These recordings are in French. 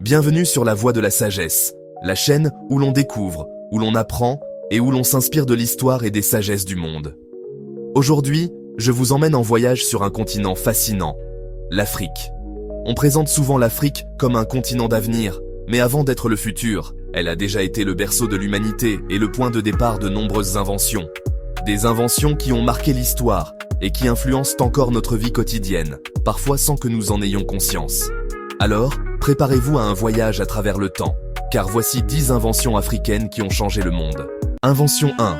Bienvenue sur la Voie de la Sagesse, la chaîne où l'on découvre, où l'on apprend et où l'on s'inspire de l'histoire et des sagesses du monde. Aujourd'hui, je vous emmène en voyage sur un continent fascinant, l'Afrique. On présente souvent l'Afrique comme un continent d'avenir, mais avant d'être le futur, elle a déjà été le berceau de l'humanité et le point de départ de nombreuses inventions. Des inventions qui ont marqué l'histoire et qui influencent encore notre vie quotidienne, parfois sans que nous en ayons conscience. Alors, préparez-vous à un voyage à travers le temps, car voici 10 inventions africaines qui ont changé le monde. Invention 1.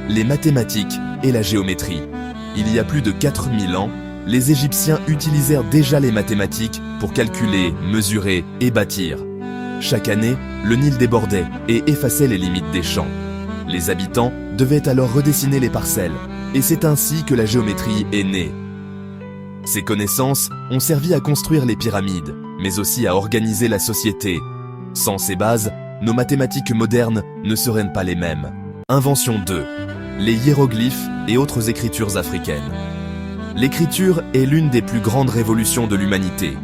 Les mathématiques et la géométrie. Il y a plus de 4000 ans, les Égyptiens utilisèrent déjà les mathématiques pour calculer, mesurer et bâtir. Chaque année, le Nil débordait et effaçait les limites des champs. Les habitants devaient alors redessiner les parcelles, et c'est ainsi que la géométrie est née. Ces connaissances ont servi à construire les pyramides, mais aussi à organiser la société. Sans ces bases, nos mathématiques modernes ne seraient pas les mêmes. Invention 2. Les hiéroglyphes et autres écritures africaines. L'écriture est l'une des plus grandes révolutions de l'humanité.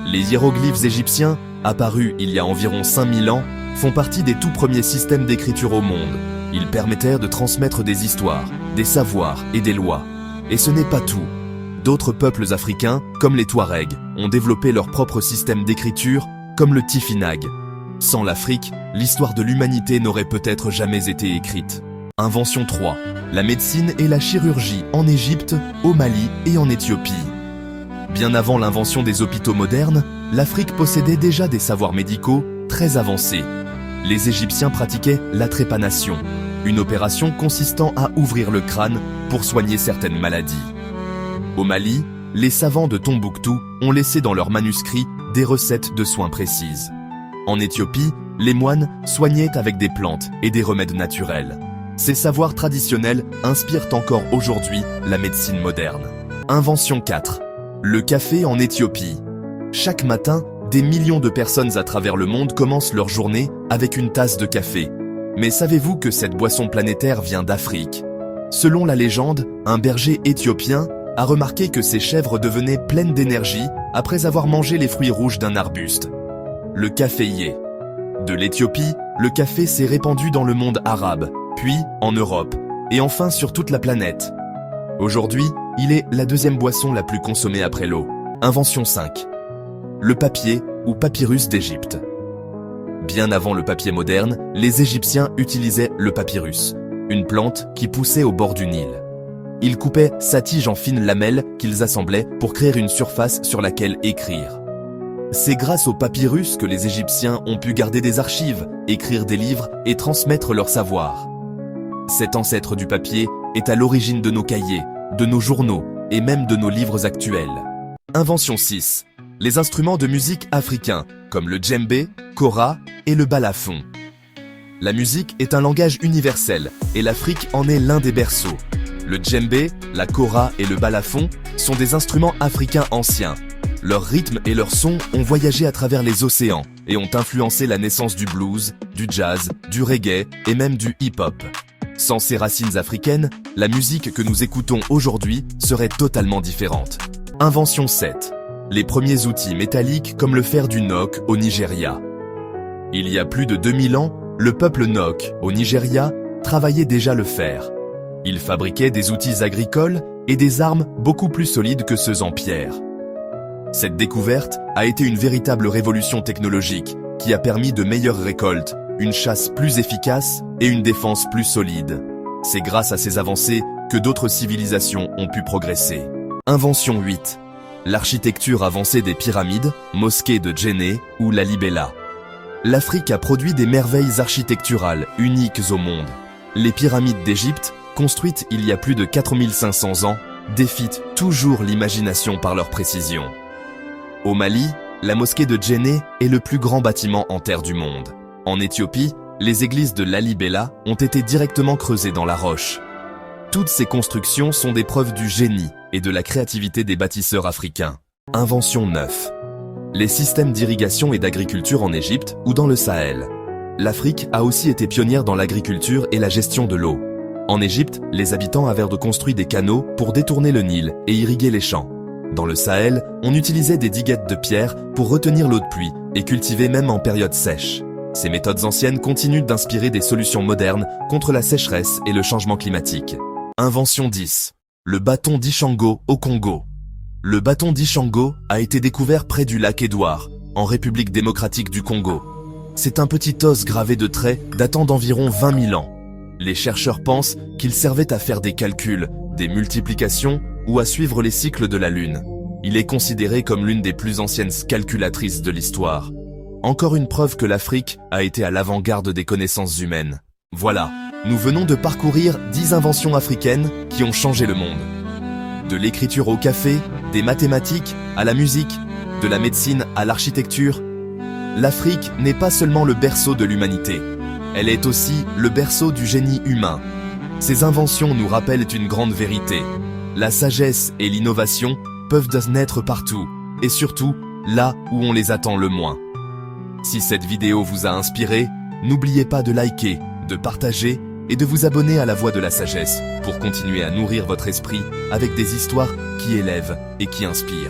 Les hiéroglyphes égyptiens, apparus il y a environ 5000 ans, font partie des tout premiers systèmes d'écriture au monde. Ils permettèrent de transmettre des histoires, des savoirs et des lois. Et ce n'est pas tout. D'autres peuples africains, comme les Touaregs, ont développé leur propre système d'écriture, comme le Tifinagh. Sans l'Afrique, l'histoire de l'humanité n'aurait peut-être jamais été écrite. Invention 3. La médecine et la chirurgie en Égypte, au Mali et en Éthiopie. Bien avant l'invention des hôpitaux modernes, l'Afrique possédait déjà des savoirs médicaux très avancés. Les Égyptiens pratiquaient la trépanation, une opération consistant à ouvrir le crâne pour soigner certaines maladies. Au Mali, les savants de Tombouctou ont laissé dans leurs manuscrits des recettes de soins précises. En Éthiopie, les moines soignaient avec des plantes et des remèdes naturels. Ces savoirs traditionnels inspirent encore aujourd'hui la médecine moderne. Invention 4. Le café en Éthiopie. Chaque matin, des millions de personnes à travers le monde commencent leur journée avec une tasse de café. Mais savez-vous que cette boisson planétaire vient d'Afrique? Selon la légende, un berger éthiopien a remarqué que ses chèvres devenaient pleines d'énergie après avoir mangé les fruits rouges d'un arbuste. Le café y est. De l'Éthiopie, le café s'est répandu dans le monde arabe, puis en Europe, et enfin sur toute la planète. Aujourd'hui, il est la deuxième boisson la plus consommée après l'eau. Invention 5. Le papier ou papyrus d'Égypte. Bien avant le papier moderne, les Égyptiens utilisaient le papyrus, une plante qui poussait au bord du Nil. Ils coupaient sa tige en fines lamelles qu'ils assemblaient pour créer une surface sur laquelle écrire. C'est grâce au papyrus que les Égyptiens ont pu garder des archives, écrire des livres et transmettre leur savoir. Cet ancêtre du papier est à l'origine de nos cahiers, de nos journaux et même de nos livres actuels. Invention 6. Les instruments de musique africains, comme le djembé, kora et le balafon. La musique est un langage universel et l'Afrique en est l'un des berceaux. Le djembé, la kora et le balafon sont des instruments africains anciens. Leur rythme et leur son ont voyagé à travers les océans et ont influencé la naissance du blues, du jazz, du reggae et même du hip-hop. Sans ces racines africaines, la musique que nous écoutons aujourd'hui serait totalement différente. Invention 7. Les premiers outils métalliques comme le fer du Nok au Nigeria. Il y a plus de 2000 ans, le peuple Nok, au Nigeria, travaillait déjà le fer. Il fabriquait des outils agricoles et des armes beaucoup plus solides que ceux en pierre. Cette découverte a été une véritable révolution technologique qui a permis de meilleures récoltes, une chasse plus efficace et une défense plus solide. C'est grâce à ces avancées que d'autres civilisations ont pu progresser. Invention 8. L'architecture avancée des pyramides, mosquées de Djenné ou Lalibela. L'Afrique a produit des merveilles architecturales uniques au monde. Les pyramides d'Égypte, construites il y a plus de 4500 ans, défient toujours l'imagination par leur précision. Au Mali, la mosquée de Djenné est le plus grand bâtiment en terre du monde. En Éthiopie, les églises de Lalibela ont été directement creusées dans la roche. Toutes ces constructions sont des preuves du génie et de la créativité des bâtisseurs africains. Invention 9. Les systèmes d'irrigation et d'agriculture en Égypte ou dans le Sahel. L'Afrique a aussi été pionnière dans l'agriculture et la gestion de l'eau. En Égypte, les habitants avaient construit des canaux pour détourner le Nil et irriguer les champs. Dans le Sahel, on utilisait des diguettes de pierre pour retenir l'eau de pluie et cultiver même en période sèche. Ces méthodes anciennes continuent d'inspirer des solutions modernes contre la sécheresse et le changement climatique. Invention 10. Le bâton d'Ishango au Congo. Le bâton d'Ishango a été découvert près du lac Édouard, en République démocratique du Congo. C'est un petit os gravé de traits datant d'environ 20 000 ans. Les chercheurs pensent qu'il servait à faire des calculs, des multiplications ou à suivre les cycles de la Lune. Il est considéré comme l'une des plus anciennes calculatrices de l'histoire. Encore une preuve que l'Afrique a été à l'avant-garde des connaissances humaines. Voilà, nous venons de parcourir 10 inventions africaines qui ont changé le monde. De l'écriture au café, des mathématiques à la musique, de la médecine à l'architecture, l'Afrique n'est pas seulement le berceau de l'humanité, elle est aussi le berceau du génie humain. Ces inventions nous rappellent une grande vérité. La sagesse et l'innovation peuvent naître partout, et surtout là où on les attend le moins. Si cette vidéo vous a inspiré, n'oubliez pas de liker, de partager et de vous abonner à la Voix de la Sagesse pour continuer à nourrir votre esprit avec des histoires qui élèvent et qui inspirent.